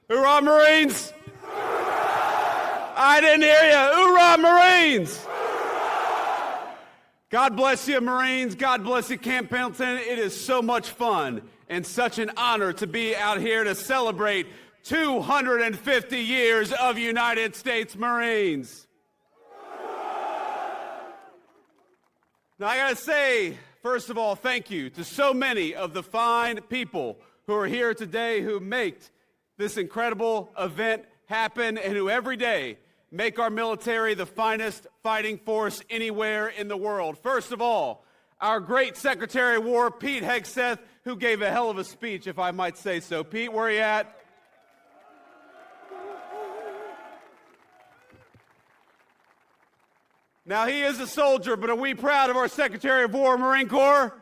Hoorah, Marines! I didn't hear you. Hoorah, Marines! God bless you, Marines. God bless you, Camp Pendleton. It is so much fun and such an honor to be out here to celebrate 250 years of United States Marines. Now, I gotta say, first of all, thank you to so many of the fine people who are here today who make this incredible event happen and who every day make our military the finest fighting force anywhere in the world. First of all, our great Secretary of War, Pete Hegseth, who gave a hell of a speech, if I might say so. Pete, where are you at? Now, he is a soldier, but are we proud of our Secretary of War, Marine Corps?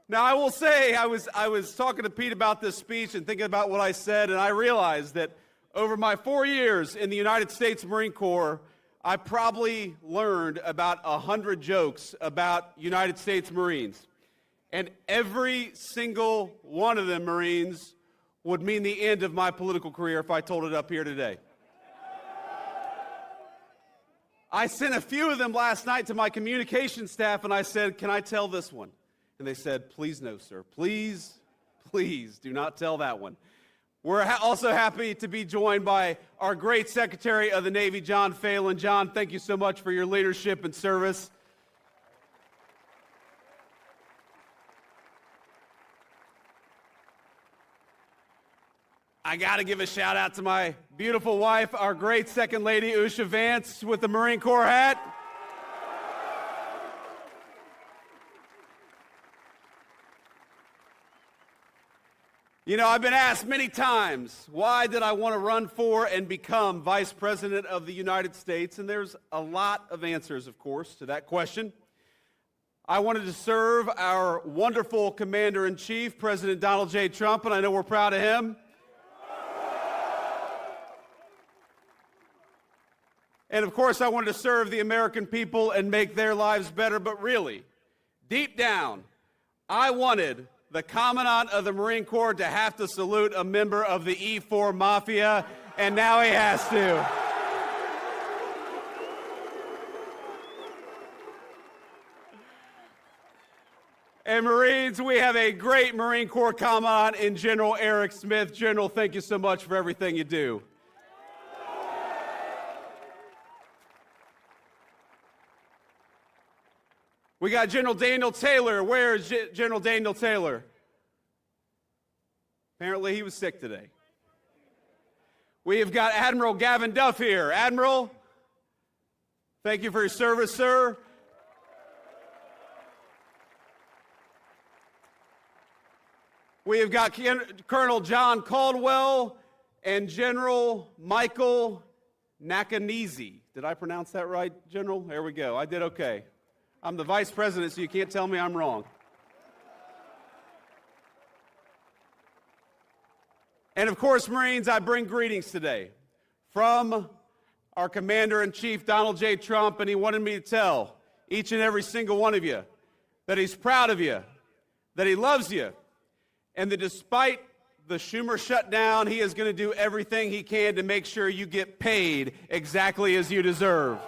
Now, I will say, I was talking to Pete about this speech and thinking about what I said, and I realized that over my 4 years in the United States Marine Corps, I probably learned about 100 jokes about United States Marines. And every single one of them, Marines, would mean the end of my political career if I told it up here today. I sent a few of them last night to my communication staff, and I said, can I tell this one? And they said, please no, sir. Please, please do not tell that one. We're also happy to be joined by our great Secretary of the Navy, John Phelan. John, thank you so much for your leadership and service. I got to give a shout out to my beautiful wife, our great Second Lady, Usha Vance, with the Marine Corps hat. You know, I've been asked many times, why did I want to run for and become Vice President of the United States? And there's a lot of answers, of course, to that question. I wanted to serve our wonderful Commander-in-Chief, President Donald J. Trump, and I know we're proud of him. And of course, I wanted to serve the American people and make their lives better, but really, deep down, I wanted the Commandant of the Marine Corps to have to salute a member of the E4 Mafia, and now he has to. And Marines, we have a great Marine Corps Commandant in General Eric Smith. General, thank you so much for everything you do. We got General Daniel Taylor. Where is General Daniel Taylor? Apparently he was sick today. We have got Admiral Gavin Duff here. Admiral, thank you for your service, sir. We have got Colonel John Caldwell and General Michael Nakanizi. Did I pronounce that right, General? There we go. I did okay. I'm the Vice President, so you can't tell me I'm wrong. And of course, Marines, I bring greetings today from our Commander-in-Chief, Donald J. Trump, and he wanted me to tell each and every single one of you that he's proud of you, that he loves you, and that despite the Schumer shutdown, he is going to do everything he can to make sure you get paid exactly as you deserve.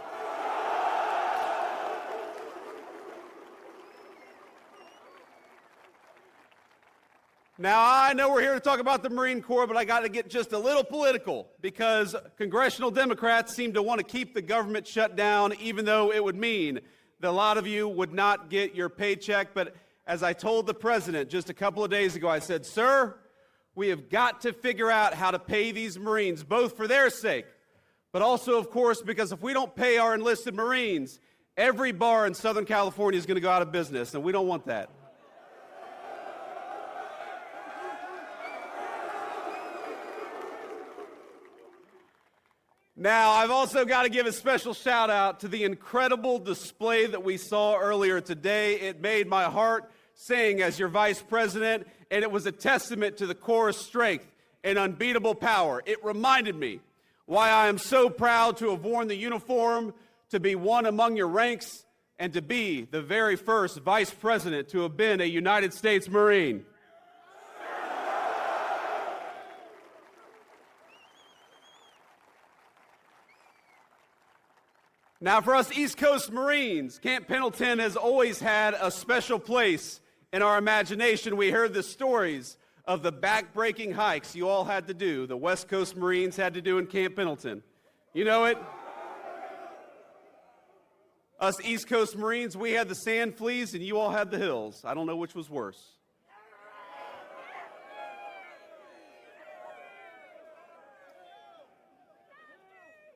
Now, I know we're here to talk about the Marine Corps, but I got to get just a little political because congressional Democrats seem to want to keep the government shut down, even though it would mean that a lot of you would not get your paycheck. But as I told the president just a couple of days ago, I said, sir, we have got to figure out how to pay these Marines, both for their sake, but also, of course, because if we don't pay our enlisted Marines, every bar in Southern California is going to go out of business, and we don't want that. Now, I've also got to give a special shout out to the incredible display that we saw earlier today. It made my heart sing as your Vice President, and it was a testament to the Corps' strength and unbeatable power. It reminded me why I am so proud to have worn the uniform, to be one among your ranks, and to be the very first Vice President to have been a United States Marine. Now, for us East Coast Marines, Camp Pendleton has always had a special place in our imagination. We heard the stories of the back-breaking hikes you all had to do, the West Coast Marines had to do in Camp Pendleton. You know it? Us East Coast Marines, we had the sand fleas and you all had the hills. I don't know which was worse.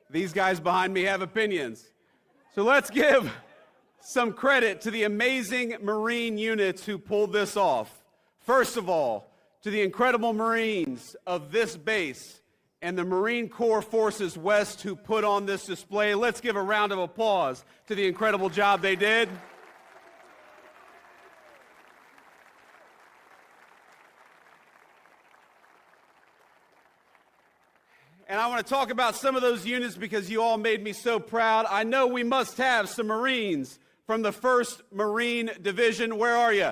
These guys behind me have opinions. So let's give some credit to the amazing Marine units who pulled this off. First of all, to the incredible Marines of this base and the Marine Corps Forces West who put on this display. Let's give a round of applause to the incredible job they did. And I want to talk about some of those units because you all made me so proud. I know we must have some Marines from the 1st Marine Division. Where are you?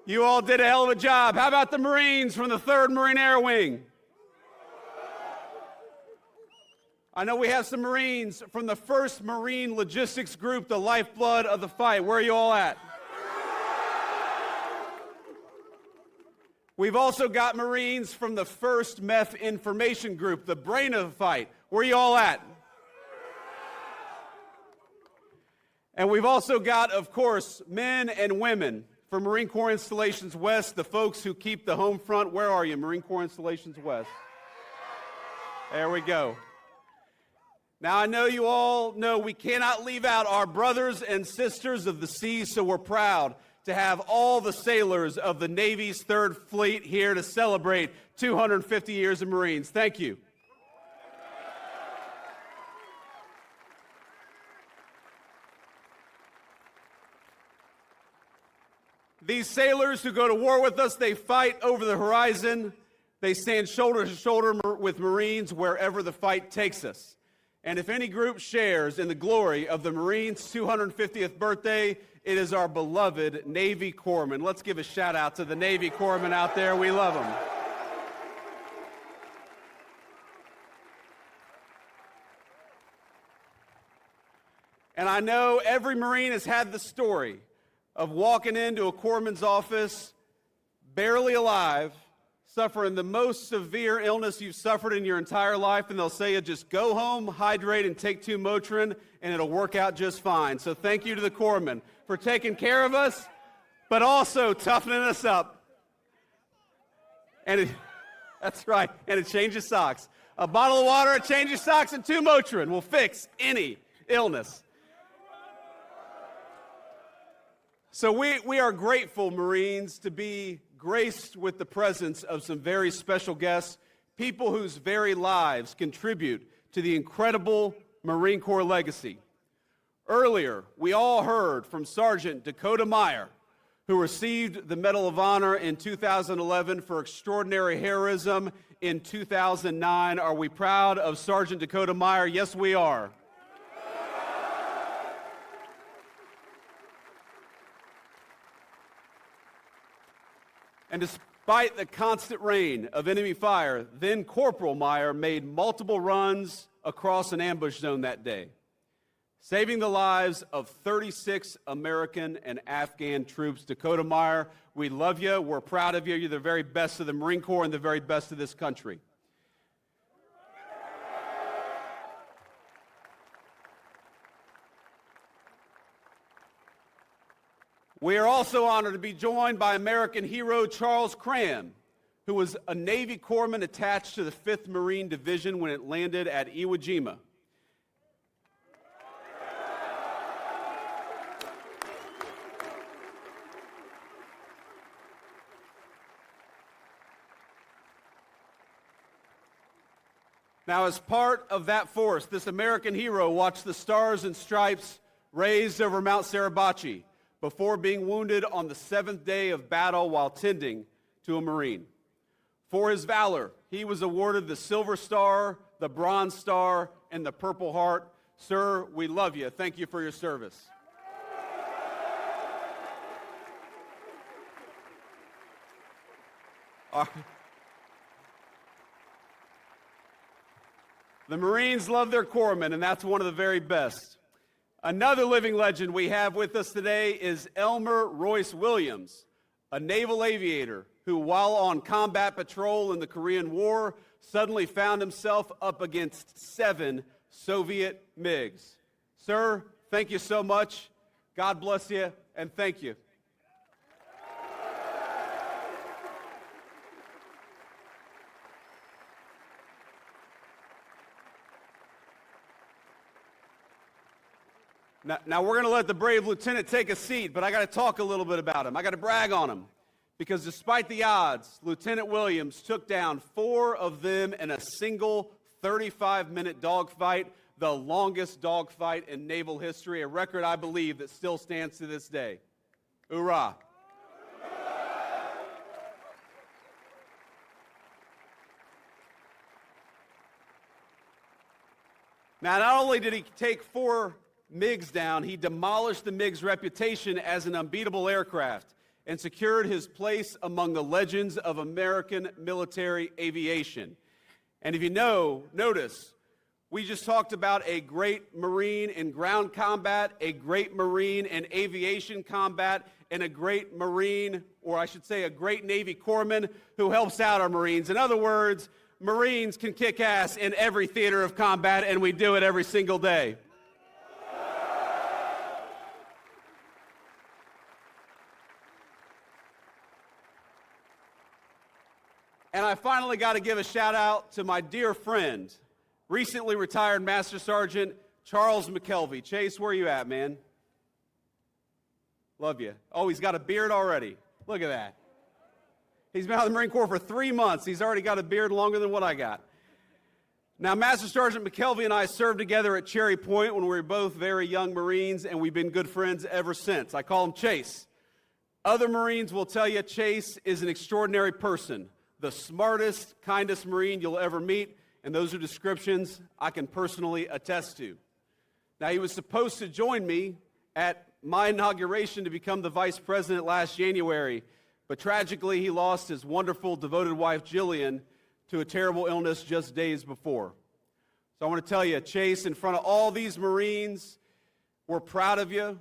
You all did a hell of a job. How about the Marines from the 3rd Marine Air Wing? I know we have some Marines from the 1st Marine Logistics Group, the lifeblood of the fight. Where are you all at? We've also got Marines from the 1st Meth Information Group, the brain of the fight. Where are you all at? And we've also got, of course, men and women from Marine Corps Installations West, the folks who keep the home front. Where are you, Marine Corps Installations West? There we go. Now, I know you all know we cannot leave out our brothers and sisters of the sea, so we're proud to have all the sailors of the Navy's 3rd Fleet here to celebrate 250 years of Marines. Thank you. These sailors who go to war with us, they fight over the horizon. They stand shoulder to shoulder with Marines wherever the fight takes us. And if any group shares in the glory of the Marines' 250th birthday, it is our beloved Navy Corpsmen. Let's give a shout out to the Navy Corpsmen out there. We love them. And I know every Marine has had the story of walking into a corpsman's office, barely alive, suffering the most severe illness you've suffered in your entire life, and they'll say, just go home, hydrate, and take 2 Motrin, and it'll work out just fine. So thank you to the corpsmen for taking care of us, but also toughening us up. And that's right, and it changes socks. A bottle of water, a change of socks, and 2 Motrin will fix any illness. So we are grateful, Marines, to be graced with the presence of some very special guests, people whose very lives contribute to the incredible Marine Corps legacy. Earlier, we all heard from Sergeant Dakota Meyer, who received the Medal of Honor in 2011 for extraordinary heroism in 2009. Are we proud of Sergeant Dakota Meyer? Yes, we are. And despite the constant rain of enemy fire, then Corporal Meyer made multiple runs across an ambush zone that day, saving the lives of 36 American and Afghan troops. Dakota Meyer, we love you. We're proud of you. You're the very best of the Marine Corps and the very best of this country. We are also honored to be joined by American hero Charles Cram, who was a Navy corpsman attached to the 5th Marine Division when it landed at Iwo Jima. Now, as part of that force, this American hero watched the Stars and Stripes raised over Mount Suribachi before being wounded on the 7th day of battle while tending to a Marine. For his valor, he was awarded the Silver Star, the Bronze Star, and the Purple Heart. Sir, we love you. Thank you for your service. The Marines love their corpsmen, and that's one of the very best. Another living legend we have with us today is Elmer Royce Williams, a naval aviator who, while on combat patrol in the Korean War, suddenly found himself up against 7 Soviet MiGs. Sir, thank you so much. God bless you, and thank you. Now we're going to let the brave lieutenant take a seat, but I got to talk a little bit about him. I got to brag on him. Because despite the odds, Lieutenant Williams took down 4 of them in a single 35-minute dogfight, the longest dogfight in naval history, a record, I believe, that still stands to this day. Hoorah. Now, not only did he take 4 MiGs down, he demolished the MiG's reputation as an unbeatable aircraft and secured his place among the legends of American military aviation. And if you notice, we just talked about a great Marine in ground combat, a great Marine in aviation combat, and a great Marine, or I should say a great Navy corpsman who helps out our Marines. In other words, Marines can kick ass in every theater of combat, and we do it every single day. And I finally got to give a shout out to my dear friend, recently retired Master Sergeant Charles McKelvey. Chase, where are you at, man? Love you. Oh, he's got a beard already. Look at that. He's been out of the Marine Corps for 3 months. He's already got a beard longer than what I got. Now, Master Sergeant McKelvey and I served together at Cherry Point when we were both very young Marines, and we've been good friends ever since. I call him Chase. Other Marines will tell you Chase is an extraordinary person, the smartest, kindest Marine you'll ever meet, and those are descriptions I can personally attest to. Now, he was supposed to join me at my inauguration to become the vice president last January, but tragically he lost his wonderful, devoted wife, Jillian, to a terrible illness just days before. So I want to tell you, Chase, in front of all these Marines, we're proud of you.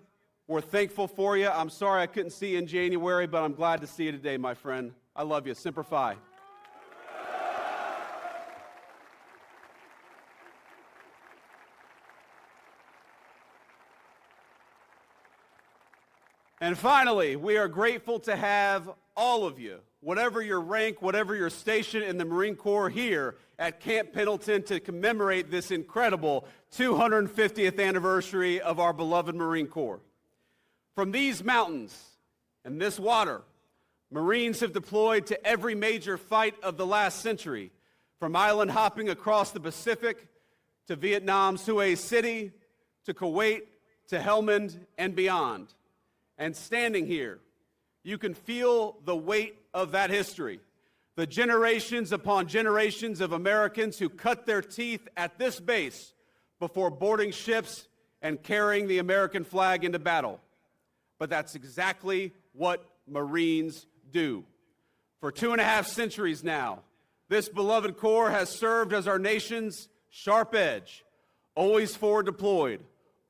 We're thankful for you. I'm sorry I couldn't see you in January, but I'm glad to see you today, my friend. I love you. Semper Fi. And finally, we are grateful to have all of you, whatever your rank, whatever your station in the Marine Corps, here at Camp Pendleton to commemorate this incredible 250th anniversary of our beloved Marine Corps. From these mountains and this water, Marines have deployed to every major fight of the last century, from island hopping across the Pacific to Vietnam's Hue City to Kuwait to Helmand and beyond. And standing here, you can feel the weight of that history, the generations upon generations of Americans who cut their teeth at this base before boarding ships and carrying the American flag into battle. But that's exactly what Marines do. For 2.5 centuries now, this beloved Corps has served as our nation's sharp edge, always forward deployed,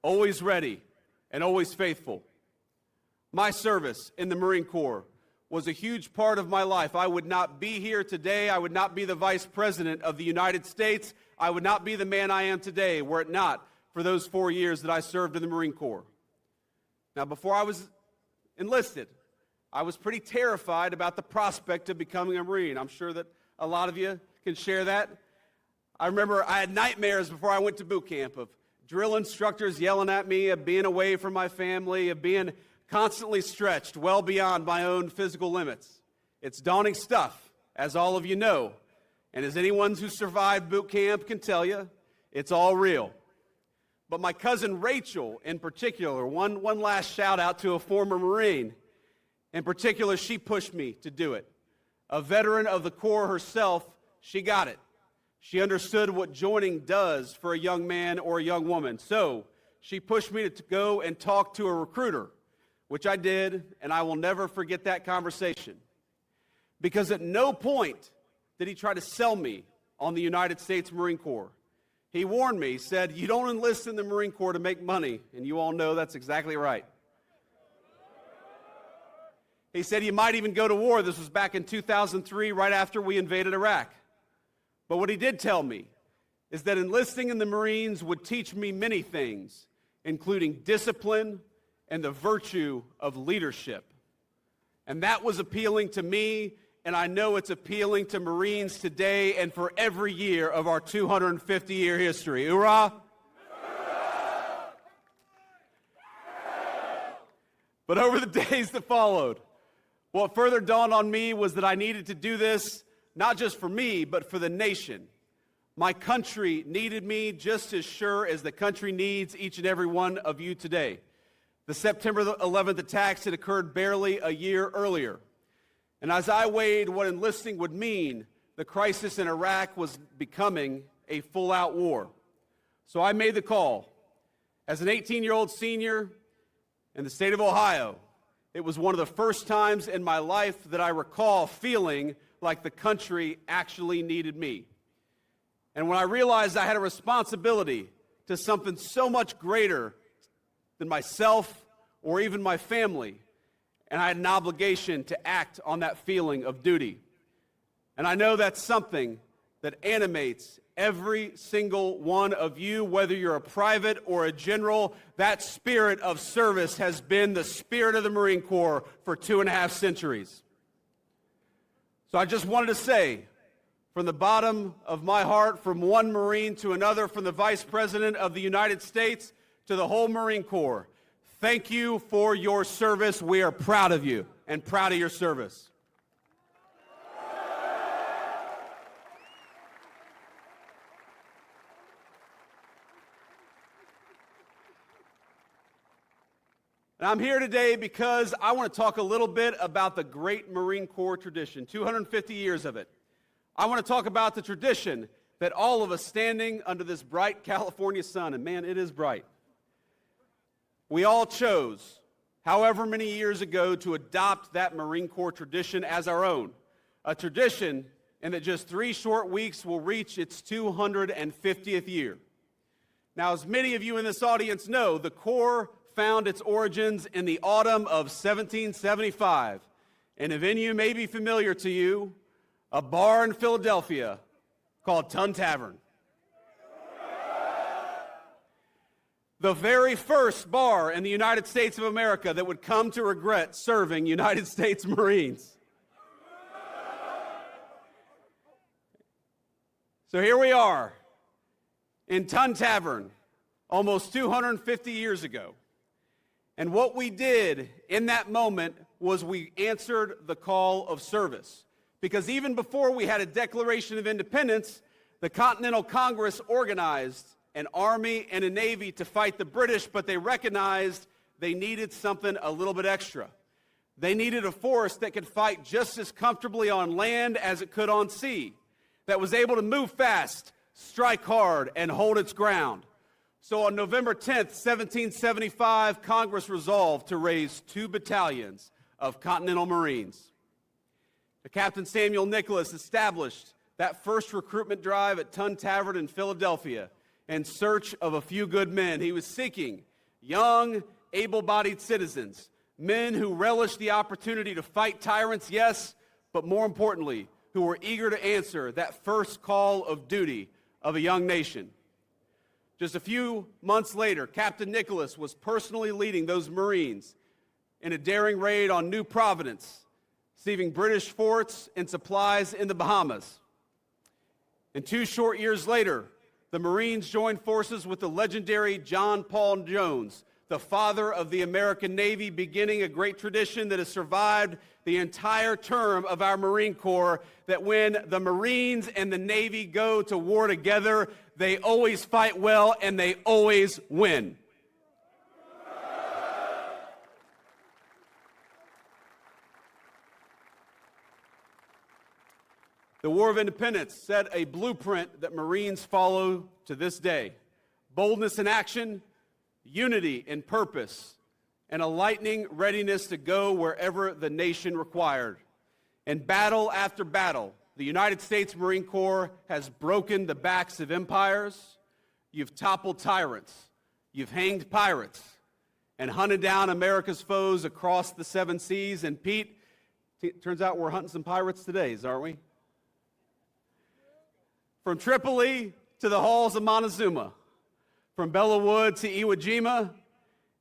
always ready, and always faithful. My service in the Marine Corps was a huge part of my life. I would not be here today. I would not be the Vice President of the United States. I would not be the man I am today were it not for those 4 years that I served in the Marine Corps. Now, before I was enlisted, I was pretty terrified about the prospect of becoming a Marine. I'm sure that a lot of you can share that. I remember I had nightmares before I went to boot camp of drill instructors yelling at me, of being away from my family, of being constantly stretched well beyond my own physical limits. It's daunting stuff, as all of you know. And as anyone who survived boot camp can tell you, it's all real. But my cousin Rachel, in particular, one last shout out to a former Marine. In particular, she pushed me to do it. A veteran of the Corps herself, she got it. She understood what joining does for a young man or a young woman. So she pushed me to go and talk to a recruiter, which I did, and I will never forget that conversation. Because at no point did he try to sell me on the United States Marine Corps. He warned me, he said, "You don't enlist in the Marine Corps to make money," and you all know that's exactly right. He said you might even go to war. This was back in 2003, right after we invaded Iraq. But what he did tell me is that enlisting in the Marines would teach me many things, including discipline and the virtue of leadership. And that was appealing to me, and I know it's appealing to Marines today and for every year of our 250-year history. Hoorah! But over the days that followed, what further dawned on me was that I needed to do this not just for me, but for the nation. My country needed me just as sure as the country needs each and every one of you today. The September 11th attacks had occurred barely a year earlier. And as I weighed what enlisting would mean, the crisis in Iraq was becoming a full-out war. So I made the call. As an 18-year-old senior in the state of Ohio, it was one of the first times in my life that I recall feeling like the country actually needed me. And when I realized I had a responsibility to something so much greater than myself or even my family, and I had an obligation to act on that feeling of duty. And I know that's something that animates every single one of you, whether you're a private or a general. That spirit of service has been the spirit of the Marine Corps for 2.5 centuries. So I just wanted to say, from the bottom of my heart, from one Marine to another, from the Vice President of the United States to the whole Marine Corps, thank you for your service. We are proud of you and proud of your service. And I'm here today because I want to talk a little bit about the great Marine Corps tradition, 250 years of it. I want to talk about the tradition that all of us standing under this bright California sun, and man, it is bright, we all chose, however many years ago, to adopt that Marine Corps tradition as our own, a tradition in that just 3 short weeks will reach its 250th year. Now, as many of you in this audience know, the Corps found its origins in the autumn of 1775 in a venue may be familiar to you, a bar in Philadelphia called Tun Tavern. The very first bar in the United States of America that would come to regret serving United States Marines. So here we are in Tun Tavern almost 250 years ago. And what we did in that moment was we answered the call of service. Because even before we had a Declaration of Independence, the Continental Congress organized an army and a navy to fight the British, but they recognized they needed something a little bit extra. They needed a force that could fight just as comfortably on land as it could on sea, that was able to move fast, strike hard, and hold its ground. So on November 10th, 1775, Congress resolved to raise 2 battalions of Continental Marines. Captain Samuel Nicholas established that first recruitment drive at Tun Tavern in Philadelphia in search of a few good men. He was seeking young, able-bodied citizens, men who relished the opportunity to fight tyrants, yes, but more importantly, who were eager to answer that first call of duty of a young nation. Just a few months later, Captain Nicholas was personally leading those Marines in a daring raid on New Providence, receiving British forts and supplies in the Bahamas. And 2 short years later, the Marines joined forces with the legendary John Paul Jones, the father of the American Navy, beginning a great tradition that has survived the entire term of our Marine Corps, that when the Marines and the Navy go to war together, they always fight well and they always win. The War of Independence set a blueprint that Marines follow to this day. Boldness in action, unity in purpose, and a lightning readiness to go wherever the nation required. In battle after battle, the United States Marine Corps has broken the backs of empires, you've toppled tyrants, you've hanged pirates, and hunted down America's foes across the 7 seas. And Pete, turns out we're hunting some pirates today, aren't we? From Tripoli to the halls of Montezuma, from Bella Wood to Iwo Jima,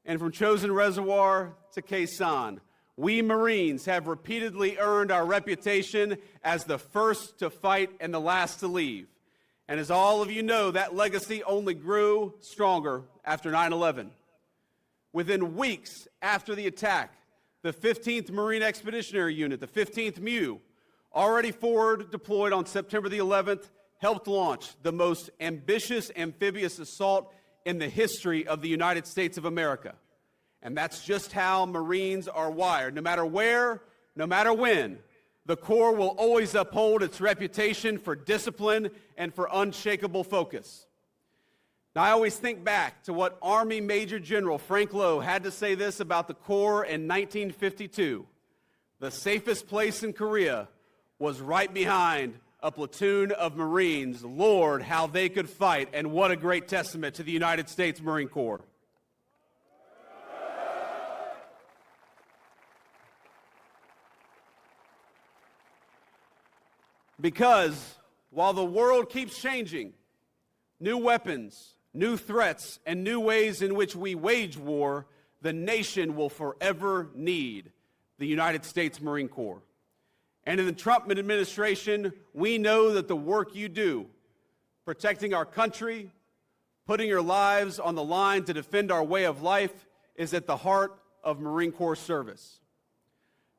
and from Chosin Reservoir to Khe Sanh, we Marines have repeatedly earned our reputation as the first to fight and the last to leave. And as all of you know, that legacy only grew stronger after 9/11. Within weeks after the attack, the 15th Marine Expeditionary Unit, the 15th MEU, already forward deployed on September the 11th, helped launch the most ambitious amphibious assault in the history of the United States of America. And that's just how Marines are wired. No matter where, no matter when, the Corps will always uphold its reputation for discipline and for unshakable focus. Now, I always think back to what Army Major General Frank Lowe had to say this about the Corps in 1952. The safest place in Korea was right behind a platoon of Marines. Lord, how they could fight, and what a great testament to the United States Marine Corps. Because while the world keeps changing, new weapons, new threats, and new ways in which we wage war, the nation will forever need the United States Marine Corps. And in the Trump administration, we know that the work you do, protecting our country, putting your lives on the line to defend our way of life, is at the heart of Marine Corps service.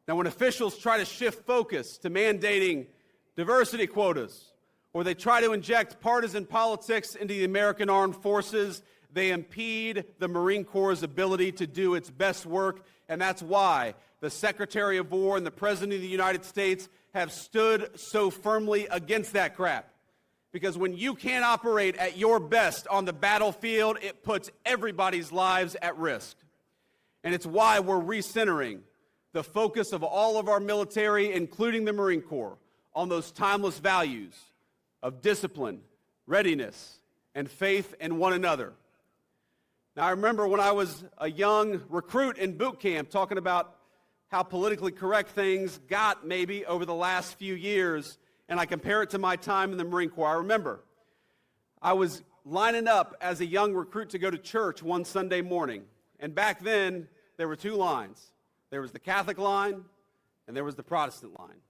Now, when officials try to shift focus to mandating diversity quotas, or they try to inject partisan politics into the American armed forces, they impede the Marine Corps' ability to do its best work, and that's why the Secretary of War and the President of the United States have stood so firmly against that crap. Because when you can't operate at your best on the battlefield, it puts everybody's lives at risk. And it's why we're recentering the focus of all of our military, including the Marine Corps, on those timeless values of discipline, readiness, and faith in one another. Now, I remember when I was a young recruit in boot camp talking about how politically correct things got maybe over the last few years, and I compare it to my time in the Marine Corps. I remember I was lining up as a young recruit to go to church one Sunday morning, and back then there were 2 lines. There was the Catholic line, and there was the Protestant line.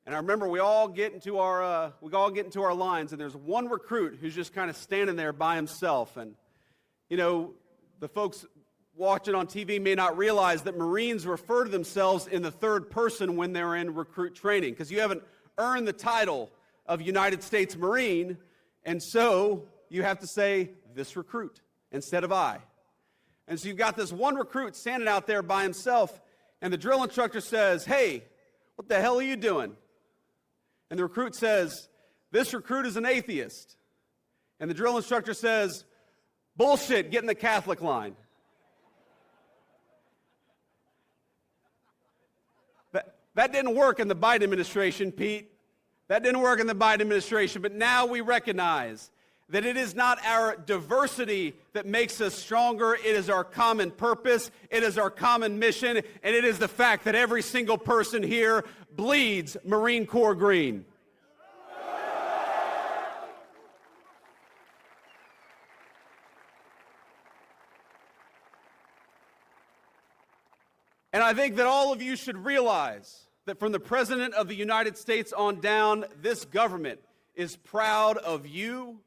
And I remember we all get into our lines, and there's one recruit who's just kind of standing there by himself. And, you know, the folks watching on TV may not realize that Marines refer to themselves in the third person when they're in recruit training, because you haven't earned the title of United States Marine, and so you have to say, this recruit, instead of I. And so you've got this one recruit standing out there by himself, and the drill instructor says, hey, what the hell are you doing? And the recruit says, this recruit is an atheist. And the drill instructor says, bullshit, get in the Catholic line. That didn't work in the Biden administration, Pete. That didn't work in the Biden administration. But now we recognize that it is not our diversity that makes us stronger. It is our common purpose. It is our common mission. And it is the fact that every single person here bleeds Marine Corps green. And I think that all of you should realize that from the President of the United States on down, this government is proud of you.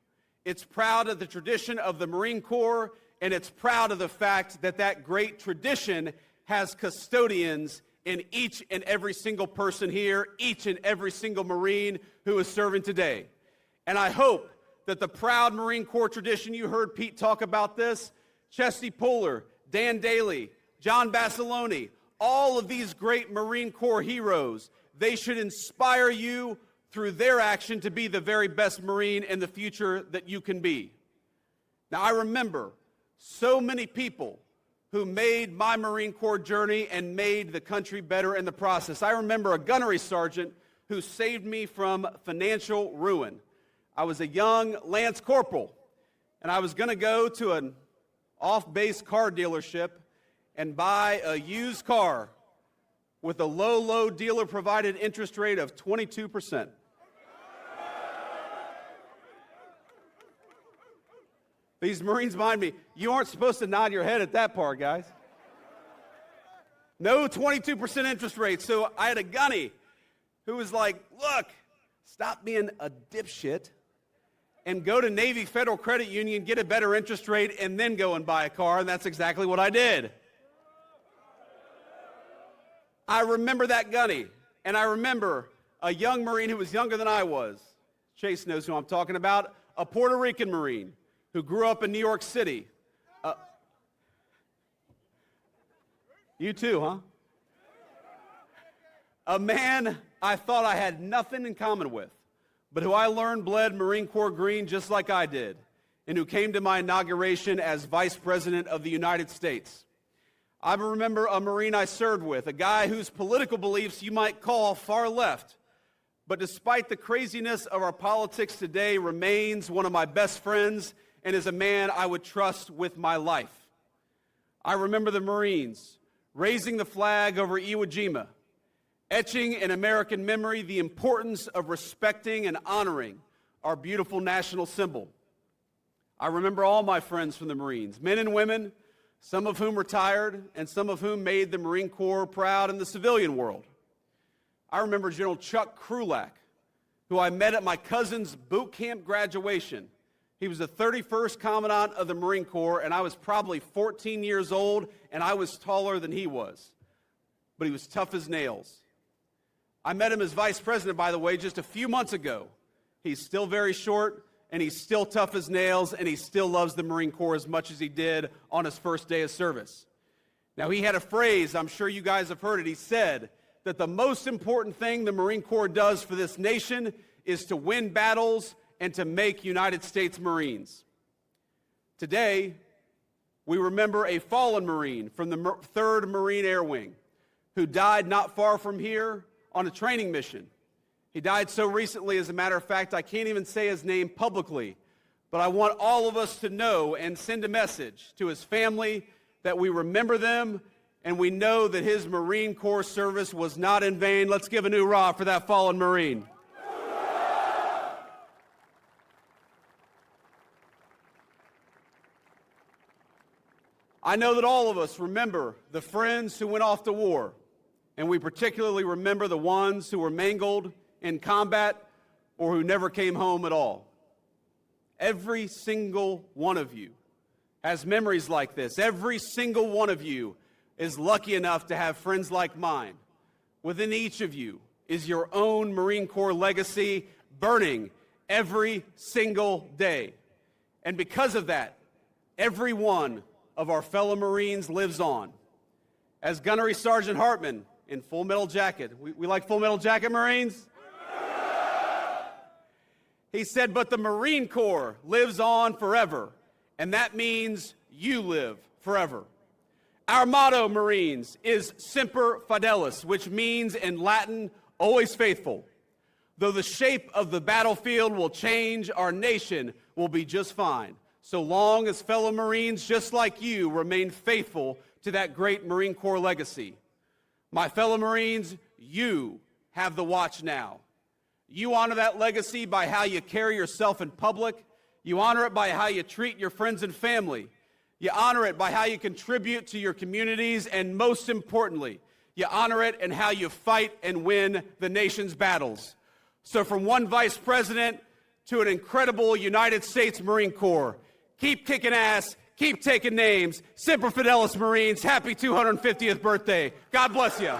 It's proud of the tradition of the Marine Corps, and it's proud of the fact that that great tradition has custodians in each and every single person here, each and every single Marine who is serving today. And I hope that the proud Marine Corps tradition, you heard Pete talk about this, Chesty Puller, Dan Daly, John Basilone, all of these great Marine Corps heroes, they should inspire you through their action to be the very best Marine in the future that you can be. Now, I remember so many people who made my Marine Corps journey and made the country better in the process. I remember a gunnery sergeant who saved me from financial ruin. I was a young Lance Corporal, and I was going to go to an off-base car dealership and buy a used car with a low dealer-provided interest rate of 22%. These Marines behind me, you aren't supposed to nod your head at that part, guys. No 22% interest rate. So I had a gunny who was like, look, stop being a dipshit and go to Navy Federal Credit Union, get a better interest rate, and then go and buy a car. And that's exactly what I did. I remember that gunny, and I remember a young Marine who was younger than I was. Chase knows who I'm talking about, a Puerto Rican Marine who grew up in New York City. You too, huh? A man I thought I had nothing in common with, but who I learned bled Marine Corps green just like I did, and who came to my inauguration as Vice President of the United States. I remember a Marine I served with, a guy whose political beliefs you might call far left, but despite the craziness of our politics today, remains one of my best friends and is a man I would trust with my life. I remember the Marines raising the flag over Iwo Jima, etching in American memory the importance of respecting and honoring our beautiful national symbol. I remember all my friends from the Marines, men and women, some of whom retired and some of whom made the Marine Corps proud in the civilian world. I remember General Chuck Krulak, who I met at my cousin's boot camp graduation. He was the 31st Commandant of the Marine Corps, and I was probably 14 years old, and I was taller than he was. But he was tough as nails. I met him as Vice President, by the way, just a few months ago. He's still very short, and he's still tough as nails, and he still loves the Marine Corps as much as he did on his first day of service. Now, he had a phrase, I'm sure you guys have heard it. He said that the most important thing the Marine Corps does for this nation is to win battles and to make United States Marines. Today, we remember a fallen Marine from the 3rd Marine Air Wing who died not far from here on a training mission. He died so recently, as a matter of fact, I can't even say his name publicly, but I want all of us to know and send a message to his family that we remember them and we know that his Marine Corps service was not in vain. Let's give a new hoorah for that fallen Marine. I know that all of us remember the friends who went off to war, and we particularly remember the ones who were mangled in combat or who never came home at all. Every single one of you has memories like this. Every single one of you is lucky enough to have friends like mine. Within each of you is your own Marine Corps legacy burning every single day. And because of that, every one of our fellow Marines lives on. As Gunnery Sergeant Hartman in Full Metal Jacket, we like Full Metal Jacket, Marines? He said, but the Marine Corps lives on forever, and that means you live forever. Our motto, Marines, is Semper Fidelis, which means in Latin, always faithful. Though the shape of the battlefield will change, our nation will be just fine, so long as fellow Marines just like you remain faithful to that great Marine Corps legacy. My fellow Marines, you have the watch now. You honor that legacy by how you carry yourself in public. You honor it by how you treat your friends and family. You honor it by how you contribute to your communities, and most importantly, you honor it in how you fight and win the nation's battles. So from one vice president to an incredible United States Marine Corps, keep kicking ass, keep taking names. Semper Fidelis, Marines. Happy 250th birthday. God bless you.